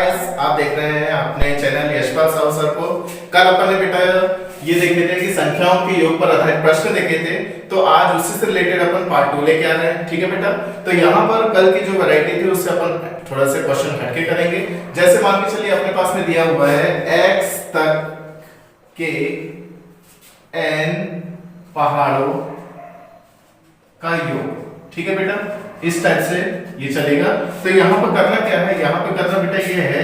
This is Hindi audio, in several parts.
गाइस, आप देख रहे हैं अपने चैनल यशपाल साहू सर को। कल अपन ने बेटा ये देखे थे कि संख्याओं के योग पर आधारित प्रश्न देखे थे, तो आज उसी से रिलेटेड अपन पार्ट 2 लेके आ रहे हैं। ठीक है बेटा, तो यहाँ पर कल की जो वैरायटी थी उससे अपन थोड़ा सा क्वेश्चन हटके करेंगे। जैसे मान के चलिए अपने पास में दिया हुआ है x तक के n पहाड़ों का योग। ठीक है बेटा, इस टाइप से ये चलेगा। तो यहाँ पर करना क्या है, यहाँ पे करना बेटा ये है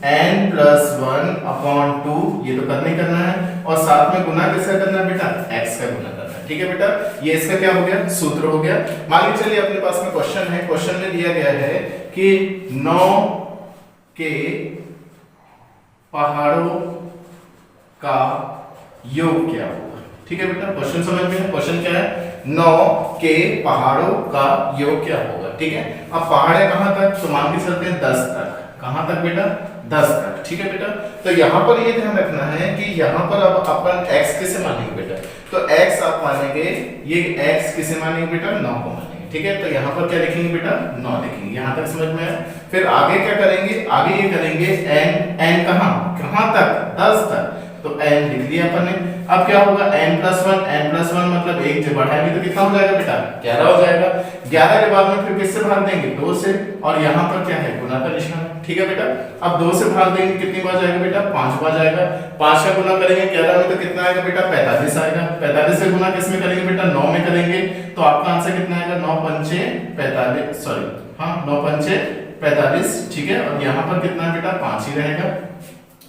n प्लस 1/2, ये तो करना ही करना है, और साथ में गुना किसका करना है बेटा, x का गुना करना है। ठीक है बेटा, ये इसका क्या हो गया, सूत्र हो गया। मान लीजिए चलिए अपने पास में क्वेश्चन है, क्वेश्चन में दिया गया है कि 9 के पहाड़ों का योग क्या होगा। ठीक है बेटा, क्वेश्चन समझ में है। क्वेश्चन क्या है, 9 के पहाड़ों का योग क्या होगा। ठीक है, अब पहाड़ है कहां तक, तो मान के चलते हैं 10 तक। कहां तक बेटा, 10 तक। ठीक है बेटा, तो यहां पर ये ध्यान रखना है कि यहां पर अब अपन x किसे मानेंगे बेटा, तो x आप मानेंगे, ये x किसे मानेंगे बेटा, 9 को मानेंगे। ठीक है, तो यहां पर क्या लिखेंगे बेटा, 9 लिखेंगे। यहां तक समझ में आया। फिर आगे क्या करेंगे, आगे ये करेंगे n कहां तक, 10 तक, तो n लिख दिया अपन ने। अब क्या होगा, n प्लस 1 मतलब 1 से बढ़ाएंगे तो कितना हो जाएगा बेटा, 11 हो जाएगा। 11 के बाद में फिर किससे भाग देंगे, 2 से, और यहाँ पर क्या है, गुना का निशान। ठीक है बेटा, अब 2 से भाग देंगे कितनी बार जाएगा बेटा, 5 बार जाएगा। 5 का गुना करेंगे 11 में तो कितना आएगा बेटा, 45 आएगा। 45 से गुना किस में करेंगे बेटा, 9 में करेंगे, तो आपका आंसर कितना आएगा, 9 पंचे 45, सॉरी हाँ 9 पंचे 45। ठीक है, और यहाँ पर कितना बेटा, 5 ही रहेगा।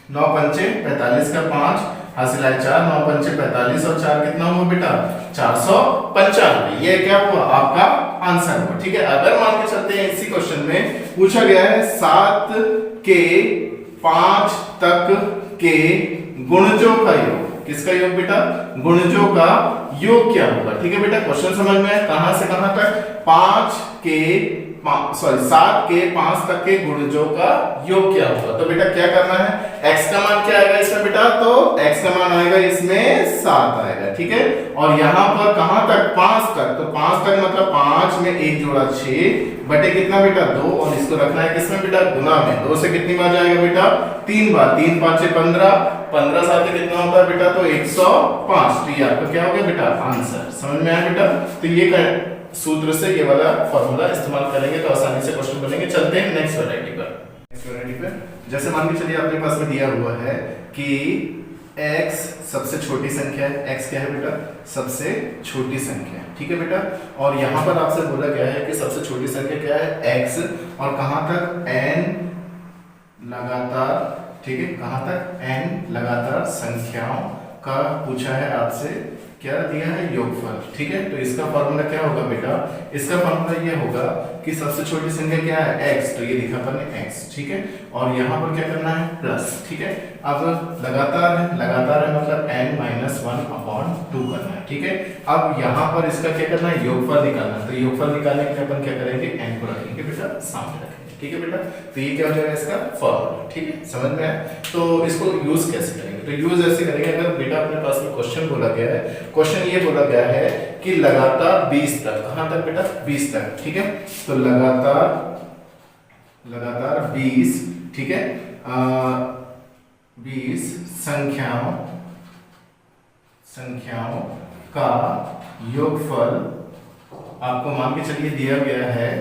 9 पंचे 45 का 5 हासिल है 4, 9 पंचे 45 और 4 कितना हुआ बेटा, 495। ये क्या हुआ, आपका आंसर हुआ। ठीक है, अगर मान के चलते हैं इसी क्वेश्चन में पूछा गया है 7 के 5 तक के गुणजों का योग, किसका योग बेटा, गुणजों का योग क्या होगा। ठीक है बेटा, क्वेश्चन समझ में है, कहां से कहां तक, 7 के 5 तक के गुणजों का योग क्या होगा। तो बेटा क्या करना है, x का मान क्या आएगा इसमें बेटा, तो x का मान आएगा इसमें 7 आएगा। ठीक है, और यहाँ पर कहां तक, 5 तक, तो 5 तक मतलब 5 में 1 जोड़ा 6 बटे कितना बेटा, 2, और इसको रखना है किसमें बेटा, गुना में। 2 से कितनी बार जाएगा बेटा, 3 बार। 3 5 15, 15 साथ कितना होता है बेटा, तो 105। तो ये आपका क्या हो गया बेटा, आंसर। समझ में आया बेटा, तो ये सूत्र से ये वाला फॉर्मूला इस्तेमाल करेंगे तो आसानी से क्वेश्चन बनेंगे। चलते हैं नेक्स्ट वैरायटी पर। जैसे मान के चलिए अपने पास में दिया हुआ है कि x सबसे छोटी संख्या है। x क्या है बेटा, सबसे छोटी संख्या है। ठीक है बेटा, और यहाँ पर आपसे बोला गया है कि सबसे छोटी संख्या क्या है, x, और कहां तक, n लगातार। ठीक है, कहां तक, n लगातार संख्याओं का पूछा है आपसे, क्या दिया है, योगफल। ठीक है, तो इसका फॉर्मूला क्या होगा बेटा, इसका फॉर्मूला ये होगा कि सबसे छोटी संख्या क्या है, x, तो ये लिखा अपन ने x। ठीक है, और यहाँ पर क्या करना है, प्लस। ठीक है, अब लगातार है मतलब n-1/2 करना है। ठीक है, अब यहाँ पर इसका क्या करना है, योगफल निकालना है। तो योगफल निकालने के लिए अपन क्या करेंगे, n को रखेंगे बेटा सामने रखेंगे। ठीक है बेटा, तो ये क्या हो जाएगा इसका फॉर्मूला। ठीक है, समझ में आया। तो इसको यूज कैसे करेंगे, तो यूज ऐसे करेंगे, अगर बेटा अपने पास में क्वेश्चन बोला गया है, क्वेश्चन ये बोला गया है कि लगातार 20 तक, कहां तक बेटा, 20 तक। ठीक है, तो लगातार 20, ठीक है, 20 संख्याओं का योगफल आपको मान के चलिए दिया गया है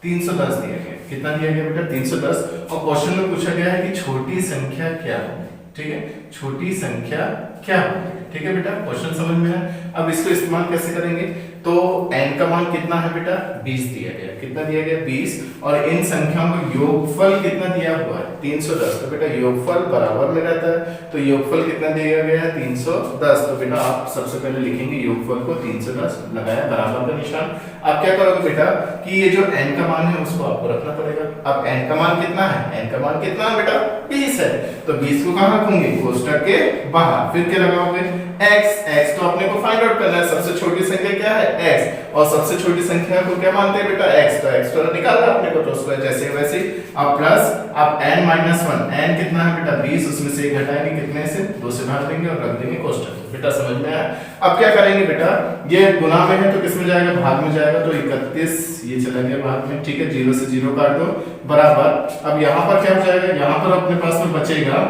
310 दिया गया। कितना दिया गया बेटा, 310, और क्वेश्चन में पूछा गया है कि छोटी संख्या क्या है। ठीक है, छोटी संख्या क्या है। ठीक है बेटा, क्वेश्चन समझ में है। अब इसको इस्तेमाल कैसे करेंगे, तो n का मान कितना है बेटा, 20 दिया गया। कितना दिया गया, 20, और इन संख्याओं का योगफल कितना दिया हुआ है, 310। तो बेटा योगफल बराबर में रहता है, तो योगफल कितना दिया गया है, 310। तो बेटा आप सबसे पहले लिखेंगे योगफल को 310, लगाया बराबर का निशान। अब क्या करोगे बेटा कि ये जो n का मान है उसको आपको रखना पड़ेगा। अब n का मान कितना है, n का मान कितना है बेटा, 20 है, तो 20 को कहां रखोगे, कोष्टक के बाहर। फिर क्या लगाओगे, x तो अपने को फाइंड आउट करना है, सबसे छोटी संख्या क्या है x, और सबसे छोटी संख्या को क्या मानते हैं बेटा x, तो x तो निकालना अपने को, तो उसको जैसे वैसे अब प्लस, अब n माइनस 1, n कितना है बेटा 20, उसमें से 1 घटाएंगे कितने से 2 से भाग देंगे और रख देंगे कोष्ठक। बेटा समझ में आया? अब क्या करेंगे बेटा, ये गुना में है तो किस में जाएगा, भाग में जाएगा, तो 31 ये चला गया भाग में, ठीक है, 0 से 0 काट दो बराबर। अब यहाँ पर क्या हो जाएगा, यहाँ पर अपने पास में बचेगा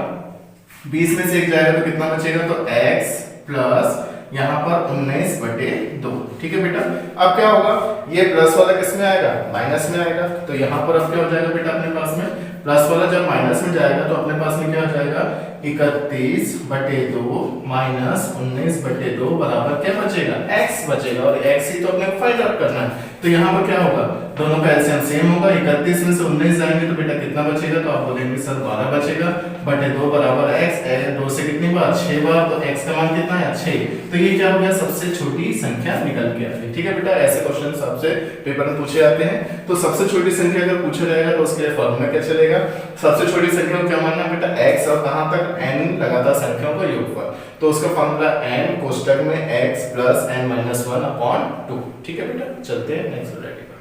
20 में से 1 जाएगा तो कितना बचेगा, तो x प्लस यहाँ पर 19/2, ठीक है बेटा। अब क्या होगा, ये प्लस वाला किस में आएगा, माइनस में आएगा, तो यहाँ पर अब क्या हो जाएगा बेटा अपने पास में, प्लस वाला जब माइनस में जाएगा तो अपने पास में क्या हो जाएगा 31/2 माइनस 19/2 बराबर क्या बचेगा, x बचेगा, और x ही तो अपने को फाइंड आउट करना है। तो यहाँ पर क्या होगा, दोनों का एलसीएम सेम होगा, 31 में से 19 जाएंगे तो बेटा कितना बचेगा, तो आप बोलेंगे सर 12 बचेगा, बटे 2 बराबर x, 2 से कितनी बार 6 बार, तो x का मान कितना है 6, तो ये क्या हो गया, सबसे छोटी संख्या निकल के आती है, ठीक है बेटा। ऐसे क्वेश्चन सबसे पेपर में पूछे जाते हैं। तो सबसे छोटी संख्या अगर पूछा जाएगा तो उसके लिए फॉर्मूला क्या चलेगा, सबसे छोटी संख्या को क्या मानना बेटा x, और कहां तक n लगातार संख्याओं का योगफल, तो उसका फॉर्मूला n कोष्ठक में x प्लस n माइनस 1/2, ठीक है बेटा। चलते हैं नेक्स्ट वैरायटी पर।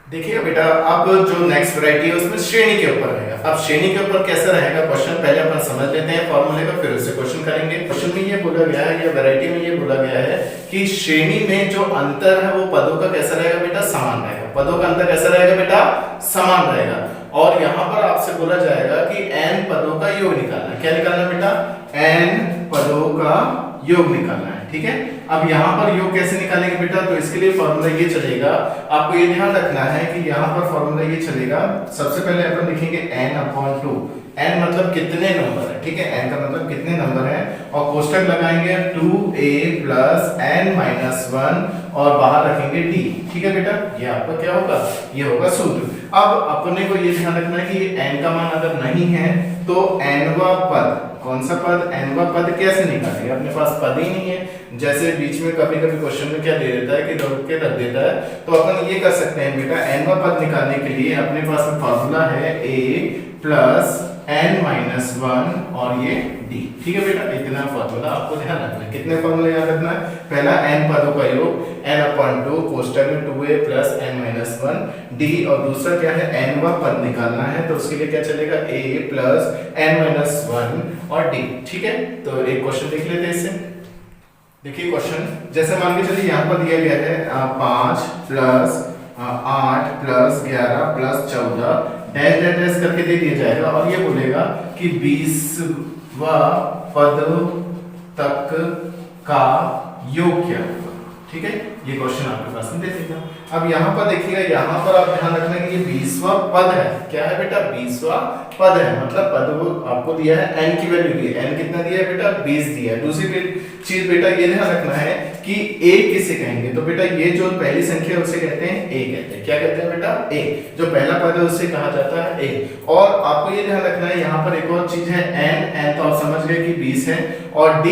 देखिएगा बेटा, अब जो नेक्स्ट वैरायटी है उसमें श्रेणी के ऊपर रहेगा। अब श्रेणी के ऊपर कैसे रहेगा क्वेश्चन, पहले अपन समझ लेते हैं फॉर्मूले का, फिर उससे क्वेश्चन करेंगे। क्वेश्चन में ये बोला गया है, या वैरायटी में ये बोला गया है कि श्रेणी में जो अंतर है वो पदों का कैसा रहेगा बेटा, समान रहेगा। पदों का अंतर कैसा रहेगा बेटा, समान रहेगा। और यहाँ पर आपसे बोला जाएगा कि n पदों का योग निकालना है। क्या निकालना है बेटा, n पदों का योग निकालना है, ठीक है। अब यहाँ पर योग कैसे निकालेंगे बेटा, तो इसके लिए फॉर्मूला ये चलेगा, आपको ये ध्यान रखना है कि यहाँ पर फॉर्मूला ये चलेगा, सबसे पहले अपन लिखेंगे n/2, n मतलब कितने नंबर है, ठीक है, n का मतलब कितने नंबर है, और कोष्ठक लगाएंगे 2a प्लस n माइनस 1 और बाहर रखेंगे d, ठीक है बेटा। ये आपका क्या होगा, ये होगा सूत्र। अब अपने को ये ध्यान रखना है कि n का मान अगर नहीं है तो nवा पद, कौन सा पद, nवा पद कैसे निकालेंगे, अपने पास पद ही नहीं है। जैसे बीच में कभी कभी क्वेश्चन में क्या दे देता है कि रोक के रख देता है, तो अपन ये कर सकते हैं बेटा, nवा पद निकालने के लिए अपने पास में फॉर्मूला है a प्लस n माइनस 1 और ये d, ठीक है बेटा। इतना फॉर्मूला आपको ध्यान रखना है। कितने फॉर्मूले याद रखना है, पहला n पदों का योग n/2 कोष्ठक में 2a plus n minus 1 d, और दूसरा क्या है nवा पद निकालना है, तो उसके लिए क्या चलेगा a प्लस n माइनस 1 और d, ठीक है। तो एक क्वेश्चन देख लेते हैं इससे। देखिए क्वेश्चन, जैसे मान के चलिए यहाँ पर दिया गया है 5 plus 8 plus 11 plus 14 dash dash dash करके दे दिया जाएगा, और ये बोलेगा कि 20वां पद तक का योग क्या होगा, ठीक है। ये क्वेश्चन आपके पास में दे देगा। अब यहाँ पर देखिएगा, यहाँ पर आप ध्यान रखना कि ये 20वां पद है, क्या है बेटा 20वां पद है, मतलब पद आपको दिया है, n की वैल्यू दी है, n कितना दिया है बेटा 20 दिया है। दूसरी चीज बेटा ये ध्यान रखना है कि a किसे कहेंगे, तो बेटा ये जो पहली संख्या है उसे कहते हैं a कहते हैं, क्या कहते हैं बेटा a, जो पहला पद है उसे कहा जाता है a। और आपको ये ध्यान रखना है यहाँ पर एक और चीज है n तो आप समझ गए कि 20 है, और d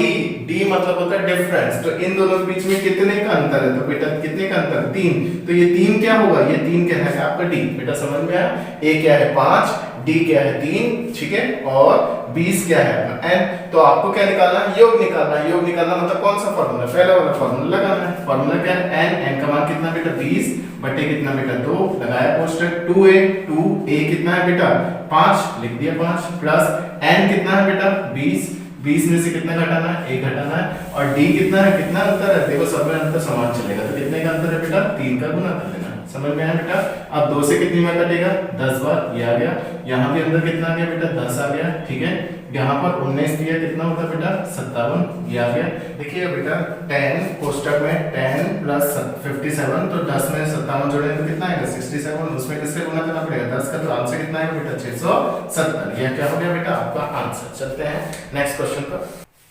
मतलब होता है डिफरेंस, तो इन दोनों के बीच में कितने का अंतर है, तो बेटा कितने का अंतर 3, तो ये 3 क्या होगा, ये 3 क्या है आपका d, बेटा समझ में आया। a क्या है 5, d क्या है 3, ठीक है, और 20 क्या है n, तो आपको क्या निकालना है, योग निकालना है। योग निकालना मतलब कौन सा फॉर्मूला, पहला वाला फॉर्मूला लगाना है। फॉर्मूला क्या है n का मान कितना बेटा 20 बटे कितना बेटा 2, लगाया कोष्ठक 2a कितना है बेटा 5, लिख दिया 5 प्लस n कितना है बेटा 20 में से कितना घटाना है 1 घटाना है, और d कितना है, कितना अंतर है, देखो सब में अंतर समान चलेगा, तो कितने का अंतर है बेटा 3 का गुना कर देना, समझ में आया बेटा। अब 2 से कितनी बार कटेगा 10 बार, ये आ गया, यहाँ भी अंदर कितना आ गया बेटा 10 आ गया, ठीक है। यहाँ पर 19 दिया, कितना होता है बेटा 57, ये आ गया। देखिए बेटा 10 कोष्ठक में 10 प्लस 57, तो 10 में 57 जोड़ेंगे तो कितना आएगा 67, उसमें किससे गुना करना पड़ेगा 10 का, तो आंसर कितना आएगा बेटा 670। यह क्या हो गया बेटा आपका आंसर। चलते हैं नेक्स्ट क्वेश्चन पर।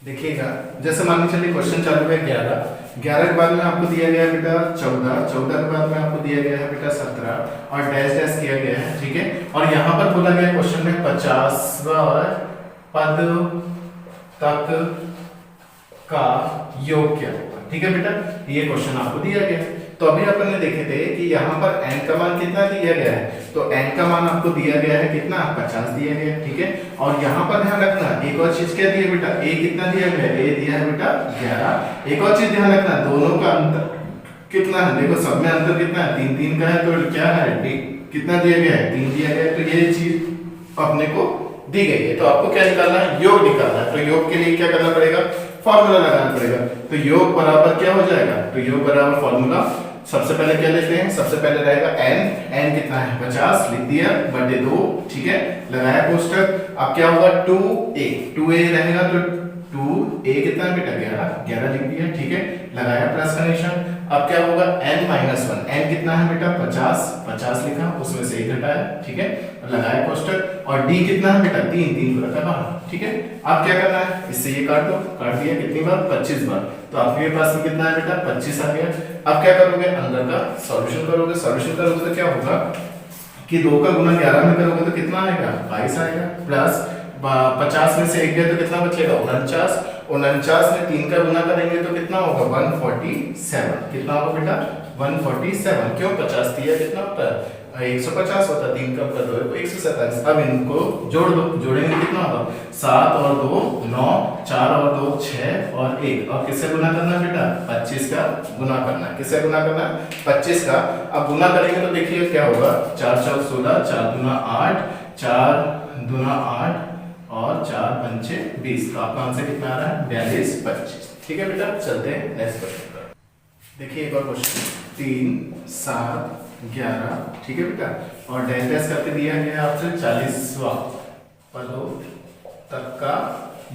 देखिएगा, जैसे मान के चलिए क्वेश्चन चालू है 11 के बाद में आपको दिया गया है बेटा 14 के बाद में आपको दिया गया है बेटा 17 और डैश डैश किया गया है, ठीक है। और यहाँ पर बोला गया क्वेश्चन में 50वां पद तक का योग क्या होगा, ठीक है बेटा, ये क्वेश्चन आपको दिया गया है। तो अभी अपन ने देखे थे कि यहाँ पर n का मान कितना दिया गया है, तो n का मान आपको दिया गया है कितना 50 दिया गया है, ठीक है। और यहाँ पर ध्यान रखना एक और चीज क्या दी है बेटा, a कितना दिया गया है, a दिया है बेटा 11। एक और चीज ध्यान रखना दोनों का अंतर कितना है, देखो सब में अंतर कितना है 3 3 का है, तो क्या है कितना दिया गया है 3 दिया गया है, तो ये चीज अपने को दी गई है। तो आपको क्या निकालना है, योग निकालना है। तो योग के लिए क्या करना पड़ेगा, फॉर्मूला लगाना पड़ेगा। तो योग बराबर क्या हो जाएगा, तो योग बराबर फॉर्मूला सबसे पहले क्या लेते हैं, सबसे पहले रहेगा n कितना है 50 लिख दिया बटे 2, ठीक है, लगाया कोष्टक। अब क्या होगा 2a रहेगा, तो 2a कितना है बेटा 11 लिख दिया, ठीक है, लगाया प्लस का निशान। अब क्या होगा n माइनस 1, n कितना है बेटा 50 लिखा, उसमें से 1 घटाया, ठीक है, लगाया कोष्टक। और d कितना है बेटा 3 को रखा बाहर, ठीक है। अब क्या करना है, इससे ये काट दो, काट दिया कितनी बार 25 बार, तो आपके पास में कितना है बेटा 25 आ गया। अब क्या करोगे, अंदर का सॉल्यूशन करोगे, सॉल्यूशन करोगे तो क्या होगा कि 2 का गुना 11 में करोगे तो कितना आएगा 22 आएगा, प्लस 50 में से 1 गया तो कितना बचेगा 49 में 3 का गुना करेंगे तो कितना होगा 147, कितना होगा बेटा 147। क्यों 50 दिया कितना होता है 150 होता है, 3 का कर दो 147। अब इनको जोड़ दो, जोड़ेंगे कितना होगा 7 और 2 9, 4 और 2 6 और 1, और किससे गुना करना है बेटा 25 का गुना करना है। किससे गुना करना है 25 का। अब गुना करेंगे तो देखिए क्या होगा 4 4 16, 4 दूना 8, 4 दूना 8 और 4 पंचे 20, तो आपका आंसर कितना आ रहा है 42 25, ठीक है बेटा। चलते हैं नेक्स्ट क्वेश्चन पर। देखिए एक और क्वेश्चन 3 7 11, ठीक है बेटा, और डेल्टा करके दिया गया आपसे 40वां पदों तक का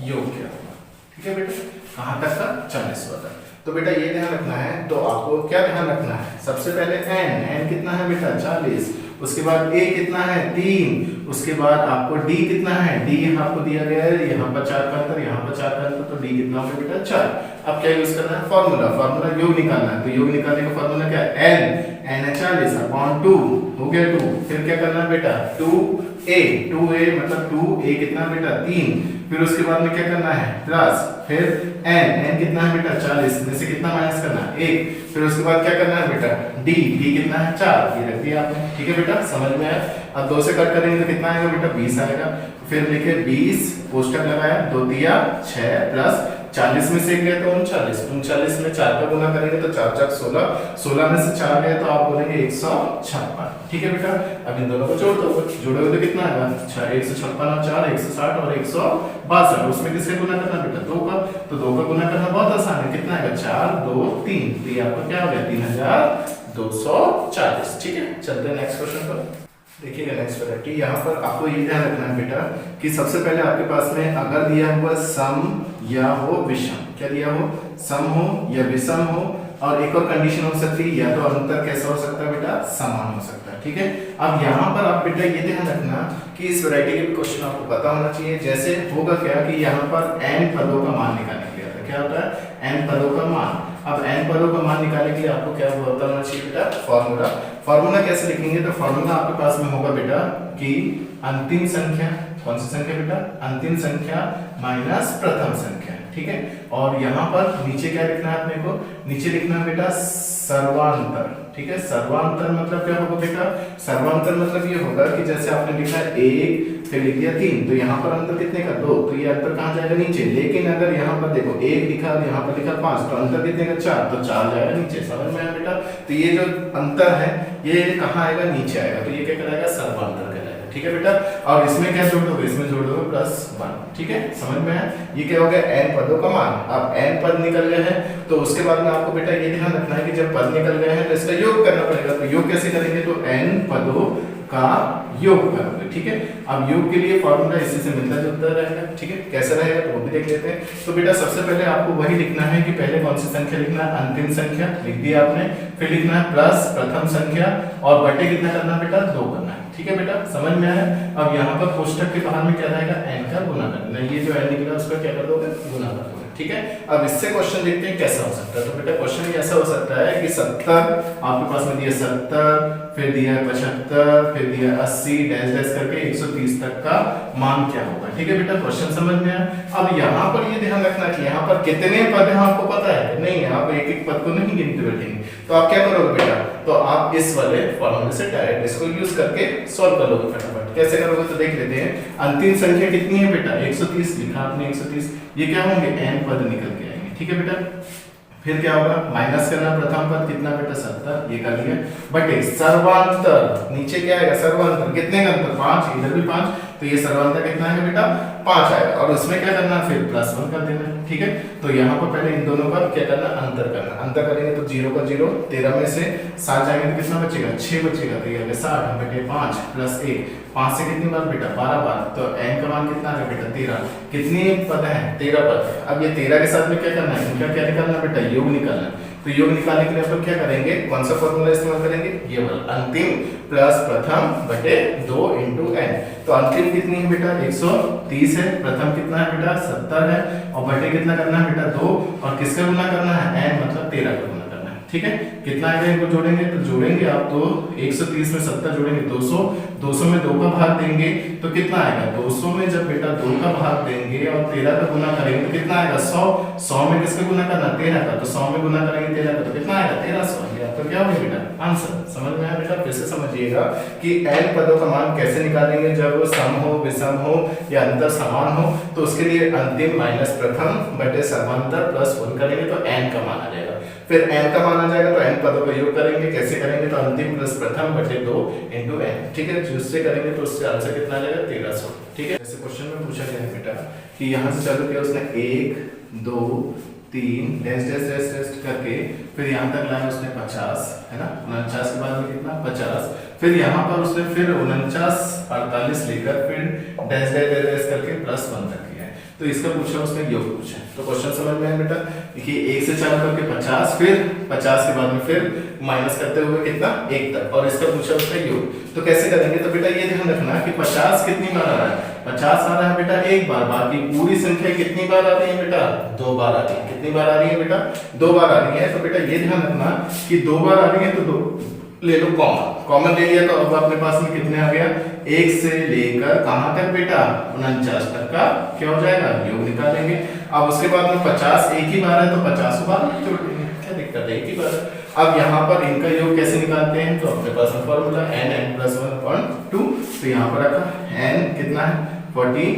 योग क्या होगा, ठीक है बेटा, कहां तक का 40वां तक। तो बेटा ये ध्यान रखना है, तो आपको क्या ध्यान रखना है, सबसे पहले n कितना है बेटा 40, उसके बाद a कितना है 3, उसके बाद आपको d कितना है, d यहाँ आपको दिया गया है, यहाँ पर 4 का अंतर, यहाँ पर 4 का अंतर, तो d कितना होगा बेटा 4। अब क्या यूज करना है, फॉर्मूला योग निकालना है। तो योग निकालने का फॉर्मूला क्या है, n है 40 अपॉन 2 हो गया 2, फिर क्या करना है बेटा 2a मतलब 2a कितना बेटा 3, फिर उसके बाद में क्या करना है प्लस, फिर n कितना है बेटा 40 में से कितना माइनस करना है 1, फिर उसके बाद क्या करना है बेटा d कितना है 4, ये रख दिया आपने, ठीक है बेटा, समझ में आया। अब 2 से कट करेंगे तो कितना आएगा बेटा 20 आएगा, फिर लिखे 20 कोष्टक लगाया 2 दिया 6 प्लस 40 में से 1 गया तो 39 में 4 का गुना करेंगे तो 4 4 16 में से 4 गया तो आप बोलेंगे 156, ठीक है बेटा। अब इन दोनों को जोड़ दो, जोड़ोगे तो कितना आएगा 156 और 4 160 और 162, उसमें किससे गुना करना बेटा 2 का, तो 2 का गुना करना बहुत आसान है, कितना आएगा 4 2 3, तो ये आपका क्या हो गया 3240, ठीक है। चलते हैं नेक्स्ट क्वेश्चन पर। देखिएगा नेक्स्ट वैरायटी, यहाँ पर आपको ये ध्यान रखना है बेटा कि सबसे पहले आपके पास में अगर दिया हुआ सम या हो विषम, क्या दिया हो सम हो या विषम हो, और एक और कंडीशन हो सकती है या तो अंतर कैसा हो सकता है बेटा समान हो सकता है, ठीक है। अब यहाँ पर आप बेटा ये ध्यान रखना कि इस वैरायटी के क्वेश्चन आपको पता होना चाहिए। जैसे होगा क्या कि यहाँ पर n पदों का मान निकालने के लिए आता है, क्या होता है n पदों का मान। अब n पदों का मान निकालने के लिए आपको क्या पता होना चाहिए बेटा फॉर्मूला कैसे लिखेंगे, तो फॉर्मूला आपके पास में होगा बेटा कि अंतिम संख्या, कौन सी संख्या बेटा अंतिम संख्या माइनस प्रथम संख्या, ठीक है। और यहाँ पर नीचे क्या लिखना है अपने को, नीचे लिखना है बेटा सर्वांतर, ठीक है। सर्वांतर मतलब क्या होगा बेटा, सर्वांतर मतलब ये होगा कि जैसे आपने लिखा है 1 फिर लिख दिया 3, तो यहाँ पर अंतर कितने का 2, तो ये अंतर कहाँ जाएगा नीचे। लेकिन अगर यहाँ पर देखो 1 लिखा और यहाँ पर लिखा 5, तो अंतर कितने का 4, तो 4 जाएगा नीचे, समझ में आया बेटा। तो ये जो अंतर है ये कहाँ आएगा नीचे आएगा, तो ये क्या कहलाएगा सर्वांतर कहलाएगा, ठीक है बेटा। और इसमें क्या जोड़ दोगे, इसमें जोड़ दोगे +1, ठीक है, समझ में आया। ये क्या हो गया n पदों का मान। अब n पद निकल गए हैं तो उसके बाद में आपको बेटा ये ध्यान रखना है कि जब पद निकल गए हैं तो इसका योग करना पड़ेगा। तो योग कैसे करेंगे, तो n पदों का योग करोगे, ठीक है। अब योग के लिए फॉर्मूला इसी से मिलता जुलता रहेगा, ठीक है। कैसे रहेगा तो वो भी देख लेते हैं। तो बेटा सबसे पहले आपको वही लिखना है कि पहले कौन सी संख्या लिखना है, अंतिम संख्या लिख दिया आपने, फिर लिखना है प्लस प्रथम संख्या और बटे कितना करना है बेटा 2 करना है, ठीक है बेटा, समझ में आया। अब यहाँ पर कोष्टक के बाहर में क्या रहेगा n का गुना करना, ये जो n निकला उसका क्या कर दोगे गुना कर दोगे, ठीक है। अब इससे क्वेश्चन देखते हैं कैसा हो सकता है। तो बेटा क्वेश्चन ऐसा हो सकता है कि 70 आपके पास में दिया 70, फिर दिया 75, फिर दिया 80 डैश डैश करके 130 तक का मान क्या होगा। ठीक है बेटा, क्वेश्चन समझ में आया। अब यहाँ पर ये ध्यान रखना कि यहाँ पर कितने पद हैं आपको पता है नहीं है, आप एक एक पद को नहीं गिनते बैठेंगे। तो आप क्या करोगे बेटा, तो आप इस वाले फॉर्मूले से डायरेक्ट इसको यूज करके सॉल्व कर लोगे फटाफट। कैसे करोगे तो देख लेते हैं। अंतिम संख्या कितनी है बेटा, 130 लिखा आपने 130, ये क्या होंगे n पद निकल के आएंगे। ठीक है बेटा, फिर क्या होगा, माइनस करना प्रथम पद कितना बेटा 70, ये कर लिया, बटे सर्वांतर नीचे क्या आएगा, सर्वांतर कितने का अंतर 5, इधर भी 5, तो ये सर्वांतर कितना है बेटा 5 आएगा। और उसमें क्या करना फिर +1 कर देना। ठीक है, तो यहाँ पर पहले इन दोनों का क्या करना, अंतर करना। अंतर करेंगे तो 0 का 0, 13 में से 7 जाएंगे तो कितना बचेगा 6 बचेगा, तो ये 60 बटे 5 + 1, 5 से कितनी बार बेटा 12 बार, तो n का मान कितना है बेटा 13। कितने पद है 13 पद है। अब ये 13 के साथ में क्या करना है, इनका क्या निकालना बेटा योग निकालना है। तो योग निकालने के लिए अपन क्या करेंगे, कौन सा फॉर्मूला इस्तेमाल करेंगे, ये वाला अंतिम प्लस प्रथम बटे 2 × n। तो अंतिम कितनी है बेटा 130 है, प्रथम कितना है बेटा 70 है, और बटे कितना करना है बेटा 2, और किसका गुना करना है n मतलब 13 का गुना करना है। ठीक है, कितना आएगा इनको जोड़ेंगे, तो जोड़ेंगे आप तो 130 में 70 जोड़ेंगे 200, 200 में 2 का भाग देंगे तो कितना आएगा, 200 में जब बेटा 2 का भाग देंगे और 13 का गुना करेंगे तो कितना आएगा 100, 100 में किसका गुना करना 13 का, तो 100 में गुना करेंगे 13 का तो कितना आएगा 1300। ये आपका क्या होगा बेटा आंसर। समझ में आया बेटा, फिर से समझिएगा कि n पदों का मान कैसे निकालेंगे, जब सम हो, विषम हो या अंतर समान हो, तो उसके लिए अंतिम माइनस प्रथम बटे सर्वांतर +1 करेंगे तो n का मान आ जाएगा। फिर n का मान आ जाएगा तो n पदों का योग करेंगे, कैसे करेंगे, तो अंतिम प्लस प्रथम बटे 2 × n। ठीक है, जिससे करेंगे तो उससे आंसर कितना आ जाएगा 1300। ठीक है, जैसे क्वेश्चन में पूछा गया है बेटा कि यहाँ से चालू किया उसने 1 2 3 डैश डैश डैश डैश करके, फिर यहाँ तक लाया उसने 50 है ना, 49 के बाद में कितना 50, फिर यहाँ पर उसने फिर 49 48 लेकर फिर डैश डैश डैश डैश करके +1 तक किया है। तो इसका पूछा उसने योग पूछा। तो क्वेश्चन समझ में आया बेटा, देखिए 1 से चालू करके 50, फिर 50 के बाद में फिर माइनस करते हुए कितना 1 तक, और इसका पूछा उसने योग। तो कैसे करेंगे, तो बेटा ये ध्यान रखना कि 50 कितनी बार आ रहा है, 50 आ रहा है बेटा 1 बार, बाकी पूरी संख्या कितनी बार आ रही है बेटा 2 बार आ रही है। कितनी बार आ रही है बेटा 2 बार आ रही है। तो बेटा ये ध्यान रखना कि 2 बार आ रही है तो 2 ले लो कॉमन, कॉमन ले लिया तो अब अपने पास में कितने आ गया, 1 से लेकर कहां तक बेटा 49 तक का क्या हो जाएगा योग निकालेंगे। अब उसके बाद में 50 एक ही बार है तो 50 बार जोड़ देंगे, क्या दिक्कत है, एक ही बार है। अब यहाँ पर इनका योग कैसे निकालते हैं, तो अपने पास में फॉर्मूला n + 1/2, तो यहाँ पर रखा n कितना है 49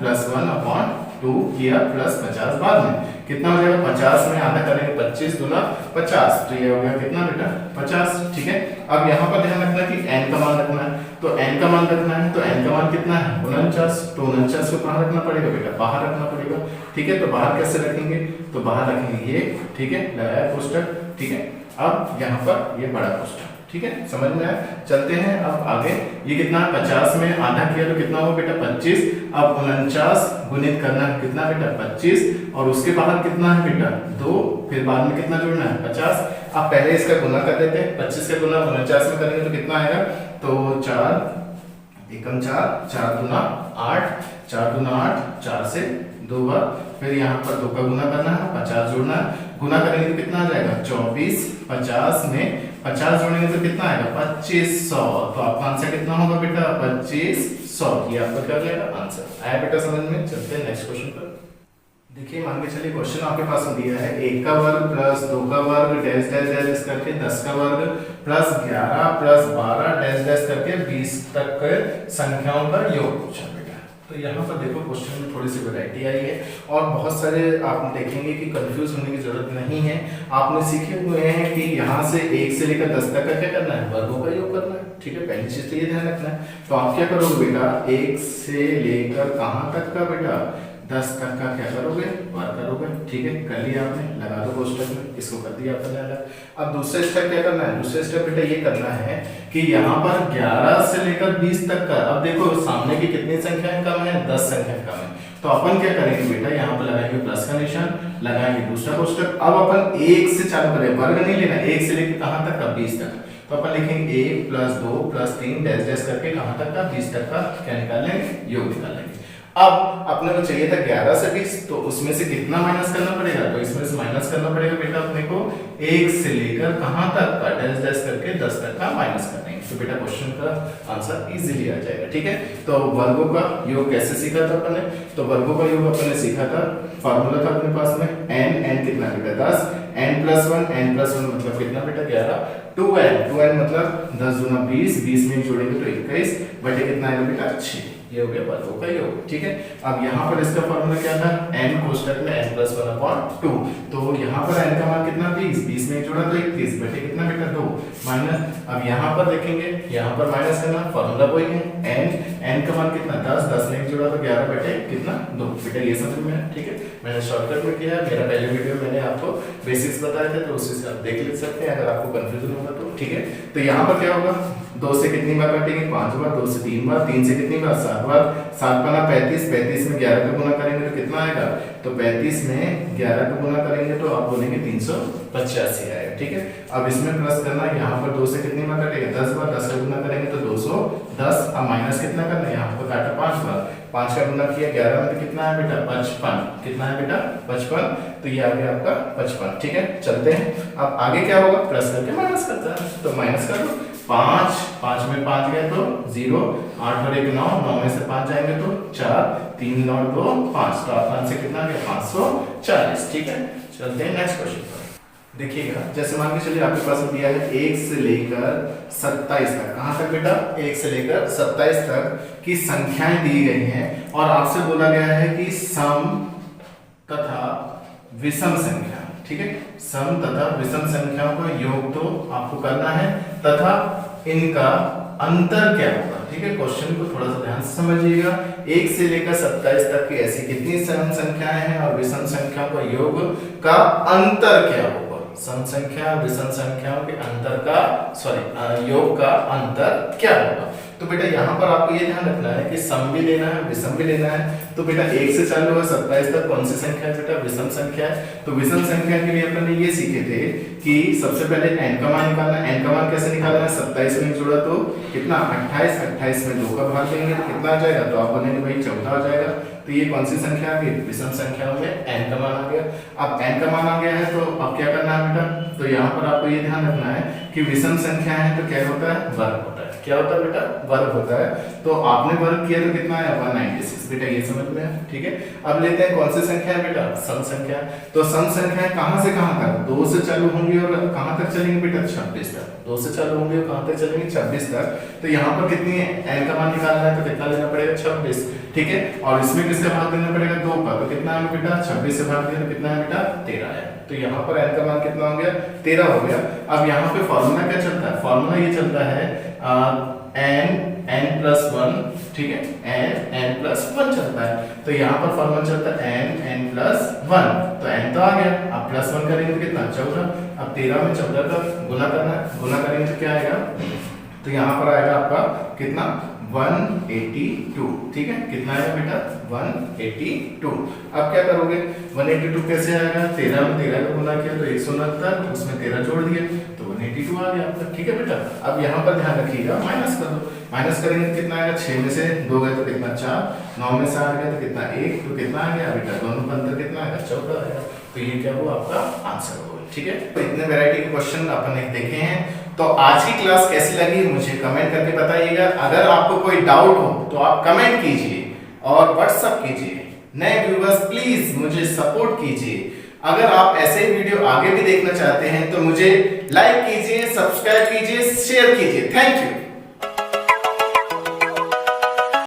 + 1/2 किया प्लस 50 बाद में कितना हो जाएगा, 50 में आधा करेंगे 25 दूना 50, तो ये हो गया कितना बेटा 50। ठीक है, अब यहाँ पर ध्यान रखना कि n का मान रखना है, तो n का मान रखना है, तो n का मान कितना है 49, तो 49 को कहाँ रखना पड़ेगा बेटा, बाहर रखना पड़ेगा। ठीक है, तो बाहर कैसे रखेंगे, तो बाहर रखेंगे ये, ठीक है, लगाया कोष्टक। ठीक है, अब यहाँ पर ये बड़ा कोष्टक। ठीक है, समझ में आया। चलते हैं अब आगे, ये कितना 50 में आधा किया तो कितना होगा बेटा 25, अब 49 गुणित करना है कितना बेटा 25, और उसके बाद कितना है बेटा 2, फिर बाद में कितना जोड़ना है 50। अब पहले इसका गुना कर देते हैं, 25 का गुना 49 में करेंगे तो कितना आएगा, तो 4 एकम 4, 4 दूना 8, 4 दूना 8, 4 से 2 बार, फिर यहाँ पर 2 का गुना करना है, 50 जोड़ना है, गुना करेंगे तो कितना आ जाएगा 24, 50 में 50 जोड़ेंगे तो कितना आएगा 2500, तो आपका आंसर कितना होगा बेटा 2500। ये आपका क्या हो जाएगा आंसर। आया बेटा समझ में। चलते हैं नेक्स्ट क्वेश्चन पर। देखिए मान के चलिए क्वेश्चन आपके पास में दिया है 1 का वर्ग प्लस 2 का वर्ग डैश डैश डैश करके 10 का वर्ग प्लस 11 प्लस 12 डैश डैश करके 20 तक के संख्याओं का योग पूछा बेटा। तो यहाँ पर देखो क्वेश्चन में थोड़ी सी वैरायटी आई है और बहुत सारे आप देखेंगे कि कंफ्यूज होने की जरूरत नहीं है। आपने सीखे हुए हैं कि यहाँ से 1 से लेकर 10 तक का क्या करना है, वर्गों का योग करना है। ठीक है, पहली चीज तो ये ध्यान रखना है। तो आप क्या करोगे बेटा, 1 से लेकर कहाँ तक का बेटा 10 तक का क्या करोगे, वर्ग करोगे। ठीक है, कर लिया आपने, लगा दो कोष्टक में, इसको कर दिया आपने अलग। अब दूसरे स्टेप क्या करना है, दूसरे स्टेप बेटा ये करना है कि यहाँ पर 11 से लेकर 20 तक का, अब देखो सामने की कितनी संख्याएं कम है, 10 संख्या कम है। तो अपन क्या करेंगे बेटा, यहाँ पर लगाएंगे प्लस का निशान, लगाएंगे दूसरा कोष्टक। अब अपन 1 से चालू करें, वर्ग नहीं लेना, 1 से लेकर कहाँ तक का 20 तक। तो अपन लिखेंगे 1 + 2 + 3 डैश डैश करके कहाँ तक का 20 तक का क्या निकाल लेंगे, योग निकाल लेंगे। अब अपने को चाहिए था 11 से 20, तो उसमें से कितना माइनस करना पड़ेगा, तो इसमें से माइनस करना पड़ेगा बेटा अपने को 1 से लेकर कहां तक का, डैश डैश करके 10 तक का माइनस करना है। तो बेटा क्वेश्चन का आंसर इजीली आ जाएगा। ठीक है, तो वर्गों का योग कैसे सीखा था अपने, तो वर्गों का योग अपने सीखा था, फार्मूला था अपने पास में n कितना बेटा 10, n+1 मतलब कितना बेटा 11, 2n मतलब 10 दूना 20, 20 में जोड़ेंगे तो 21 बटे कितना आएगा बेटा 6। ये हो गया वर्गों का योग। ठीक है, अब यहाँ पर इसका फॉर्मूला क्या था, n कोष्ठक में n+1/2, तो यहाँ पर n का मान कितना 20, 20 में जोड़ा तो 21 बटे कितना बेटा 2 माइनस, अब यहाँ पर देखेंगे यहाँ पर माइनस करना, फॉर्मूला वही है n का मान कितना 10, 10 में जोड़ा तो 11 बटे कितना 2। बेटा ये समझ में आया। ठीक है, मैंने शॉर्टकट में किया है, मेरा पहले वीडियो मैंने आपको बेसिक्स बताए थे, तो उसी से आप देख ले सकते हैं अगर आपको कंफ्यूजन होगा तो। ठीक है, तो यहाँ पर क्या होगा, 2 से कितनी बार काटेंगे 5 बार, 2 से 3 बार, 3 से कितनी बार 7 बार, 7 पना 35, 35 में 11 का गुना करेंगे तो कितना आएगा, तो 35 में 11 का गुना करेंगे तो आप बोलेंगे 385 आएगा। ठीक है, अब इसमें प्लस करना, यहाँ पर 2 से कितनी बार कटेगा 10 बार, 10 का गुना करेंगे तो 210, अब माइनस कितना करना है, यहाँ पर काटा 5 बार, 5 का गुना किया 11 में तो कितना है बेटा 55, कितना है बेटा 55, तो ये आ गया आपका 55। ठीक है, चलते हैं, अब आगे क्या होगा, प्लस करके माइनस करता है, तो माइनस कर दो, 5 में 5 गए तो 0, 8 और 1 9, 9 में से 5 जाएंगे तो 4, 3 और 2 5, तो आपका आंसर कितना आ गया 540। ठीक है, चलते हैं नेक्स्ट क्वेश्चन पर। देखिएगा, जैसे मान के चलिए आपके पास दिया है 1 से लेकर 27 तक, कहां तक बेटा 1 से लेकर 27 तक की संख्याएं दी गई हैं और आपसे बोला गया है कि सम तथा विषम संख्या, ठीक है, सम तथा विषम संख्याओं का योग तो आपको करना है तथा इनका अंतर क्या होगा। ठीक है, क्वेश्चन को थोड़ा सा ध्यान से समझिएगा, 1 से लेकर 27 तक की ऐसी कितनी सम संख्याएं हैं और विषम संख्याओं का योग का अंतर क्या होगा, सम संख्या विषम संख्याओं के अंतर का योग का अंतर क्या होगा। तो बेटा यहाँ पर आपको ये ध्यान रखना है कि सम भी लेना है विषम भी लेना है, तो बेटा 1 से चालू है 27 तक कौन सी संख्या है बेटा, विषम संख्या है। तो विषम संख्या के लिए अपन ने ये सीखे थे कि सबसे पहले n का मान निकालना है, n का मान कैसे निकालना है, 27 में जोड़ा तो कितना 28, 28 में 2 का भाग देंगे तो कितना आ जाएगा, तो आप बोलेंगे भाई 14 आ जाएगा। तो ये कौन सी संख्या आ गई, विषम संख्याओं में n का मान आ गया। अब n का मान आ गया है तो अब क्या करना है बेटा, तो यहाँ पर आपको ये ध्यान रखना है कि विषम संख्या है तो क्या होता है, वर्ग होता है। क्या होता है बेटा, वर्ग होता है। तो आपने वर्ग किया तो कितना आया 196, बेटा ये समझ में है। ठीक है, अब लेते हैं कौन सी संख्या है बेटा, सम संख्या। तो सम संख्या कहां से कहां तक, 2 से चालू होंगी और कहां तक चलेंगे बेटा 26 तक, 2 से चालू होंगे और कहां तक चलेंगे 26 तक। तो यहाँ पर कितनी है, n का मान निकालना है तो कितना लेना पड़ेगा 26। ठीक है, और इसमें किसका भाग देना पड़ेगा 2 का, तो कितना है बेटा 26 से भाग दिया तो कितना है बेटा 13 है। तो यहाँ पर n का मान कितना हो गया 13 हो गया। अब यहाँ पे फॉर्मूला क्या चलता है, फॉर्मूला ये चलता है n+1, ठीक है, n+1 चलता है। तो यहाँ पर फॉर्मूला चलता है n+1, तो n तो आ गया, अब +1 करेंगे तो कितना 14। अब 13 में 14 का गुना करना है, गुना करेंगे तो क्या आएगा, तो यहाँ पर आएगा आपका कितना 182। ठीक है, कितना आएगा बेटा 182। अब क्या करोगे, 182 कैसे आएगा, 13 में 13 का गुना किया तो 169, उसमें 13 जोड़ दिए तो 182 आ गया आपका। ठीक है बेटा, अब यहाँ पर ध्यान रखिएगा, माइनस कर दो, माइनस करेंगे तो कितना आएगा, 6 में से 2 गए तो कितना 4, 9 में से 8 गए तो कितना 1, तो कितना आ गया बेटा, दोनों का अंतर कितना आएगा 14 आएगा। तो ये क्या हुआ आपका आंसर होगा। ठीक है, तो इतने वैरायटी के क्वेश्चन अपन ने देखे हैं। तो आज की क्लास कैसी लगी मुझे कमेंट करके बताइएगा। अगर आपको कोई डाउट हो तो आप कमेंट कीजिए और व्हाट्सएप कीजिए। नए व्यूअर्स प्लीज मुझे सपोर्ट कीजिए। अगर आप ऐसे ही वीडियो आगे भी देखना चाहते हैं तो मुझे लाइक कीजिए, सब्सक्राइब कीजिए, शेयर कीजिए। Thank you.